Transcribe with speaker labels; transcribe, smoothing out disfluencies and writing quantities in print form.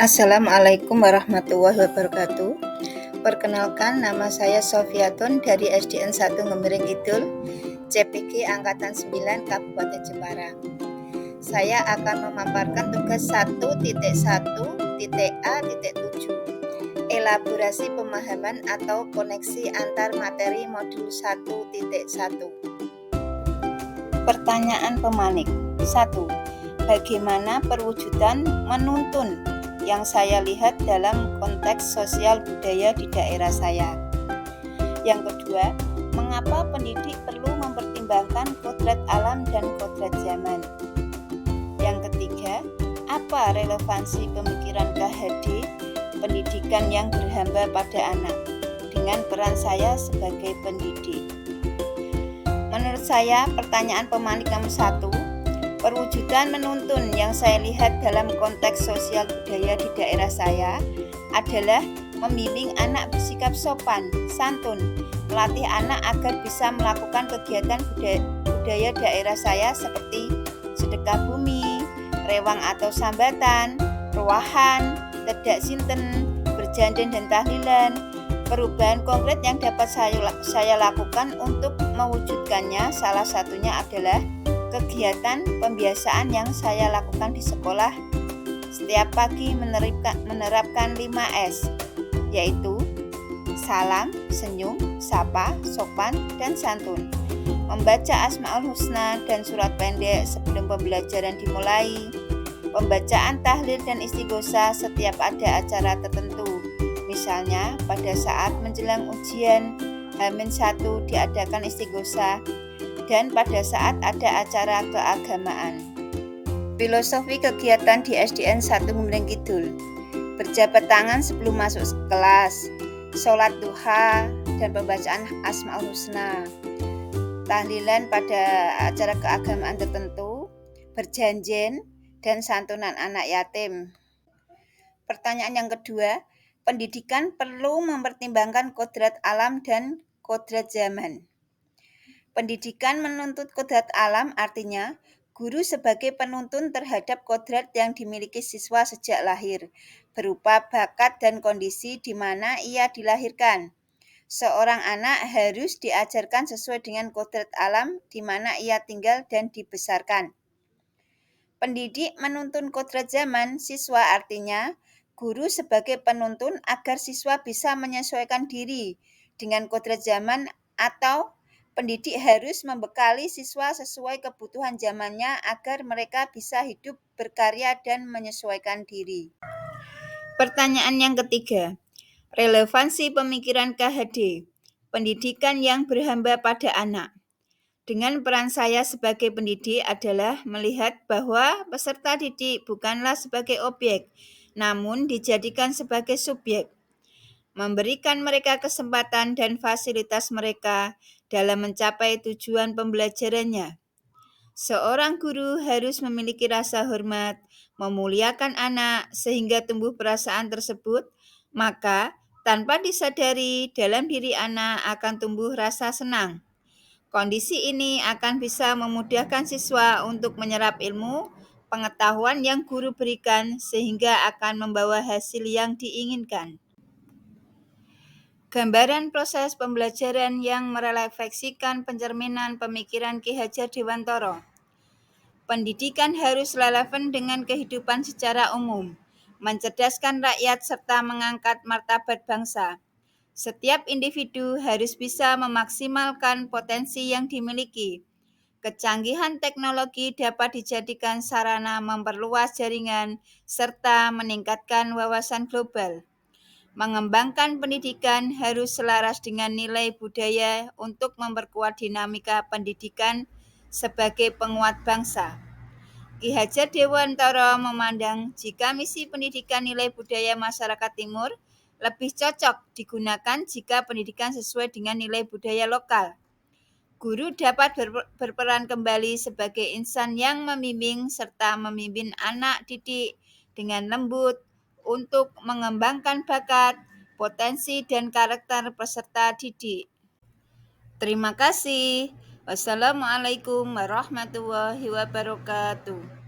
Speaker 1: Assalamualaikum warahmatullahi wabarakatuh. Perkenalkan, nama saya Sofiatun dari SDN 1 Ngemiring Kidul, CPG Angkatan 9 Kabupaten Jepara. Saya akan memaparkan tugas 1.1.A.7, elaborasi pemahaman atau koneksi antar materi modul 1.1. Pertanyaan pemanik. 1. Bagaimana perwujudan menuntun yang saya lihat dalam konteks sosial budaya di daerah saya? Yang kedua, mengapa pendidik perlu mempertimbangkan kodrat alam dan kodrat zaman? Yang ketiga, apa relevansi pemikiran KHD pendidikan yang berhamba pada anak dengan peran saya sebagai pendidik? Menurut saya, pertanyaan pemanik nomor 1, perwujudan menuntun yang saya lihat dalam konteks sosial budaya di daerah saya adalah membimbing anak bersikap sopan, santun, melatih anak agar bisa melakukan kegiatan budaya daerah saya seperti sedekah bumi, rewang atau sambatan, ruahan, tedak sinten, berjanjen dan tahlilan. Perubahan konkret yang dapat saya lakukan untuk mewujudkannya salah satunya adalah kegiatan pembiasaan yang saya lakukan di sekolah setiap pagi menerapkan 5S, yaitu salam, senyum, sapa, sopan, dan santun. Membaca Asmaul Husna dan surat pendek sebelum pembelajaran dimulai. Pembacaan tahlil dan istighosah setiap ada acara tertentu. Misalnya pada saat menjelang ujian H-1 diadakan istighosah, dan pada saat ada acara keagamaan. Filosofi kegiatan di SDN 1 Ngemiring Kidul: berjabat tangan sebelum masuk kelas, sholat duha, dan pembacaan Asmaul Husna, tahlilan pada acara keagamaan tertentu, berjanjen, dan santunan anak yatim. Pertanyaan yang kedua, pendidikan perlu mempertimbangkan kodrat alam dan kodrat zaman. Pendidikan menuntut kodrat alam artinya guru sebagai penuntun terhadap kodrat yang dimiliki siswa sejak lahir, berupa bakat dan kondisi di mana ia dilahirkan. Seorang anak harus diajarkan sesuai dengan kodrat alam di mana ia tinggal dan dibesarkan. Pendidik menuntun kodrat zaman siswa artinya guru sebagai penuntun agar siswa bisa menyesuaikan diri dengan kodrat zaman, atau pendidik harus membekali siswa sesuai kebutuhan zamannya agar mereka bisa hidup, berkarya, dan menyesuaikan diri. Pertanyaan yang ketiga, relevansi pemikiran KHD, pendidikan yang berhamba pada anak. Dengan peran saya sebagai pendidik adalah melihat bahwa peserta didik bukanlah sebagai objek, namun dijadikan sebagai subjek. Memberikan mereka kesempatan dan fasilitas mereka dalam mencapai tujuan pembelajarannya. Seorang guru harus memiliki rasa hormat, memuliakan anak sehingga tumbuh perasaan tersebut, maka tanpa disadari dalam diri anak akan tumbuh rasa senang. Kondisi ini akan bisa memudahkan siswa untuk menyerap ilmu, pengetahuan yang guru berikan sehingga akan membawa hasil yang diinginkan. Gambaran proses pembelajaran yang merefleksikan pencerminan pemikiran Ki Hajar Dewantara. Pendidikan harus relevan dengan kehidupan secara umum, mencerdaskan rakyat serta mengangkat martabat bangsa. Setiap individu harus bisa memaksimalkan potensi yang dimiliki. Kecanggihan teknologi dapat dijadikan sarana memperluas jaringan serta meningkatkan wawasan global. Mengembangkan pendidikan harus selaras dengan nilai budaya untuk memperkuat dinamika pendidikan sebagai penguat bangsa. Ki Hajar Dewantara memandang jika misi pendidikan nilai budaya masyarakat Timur lebih cocok digunakan jika pendidikan sesuai dengan nilai budaya lokal. Guru dapat berperan kembali sebagai insan yang membimbing serta memimpin anak didik dengan lembut untuk mengembangkan bakat, potensi, dan karakter peserta didik. Terima kasih. Wassalamualaikum warahmatullahi wabarakatuh.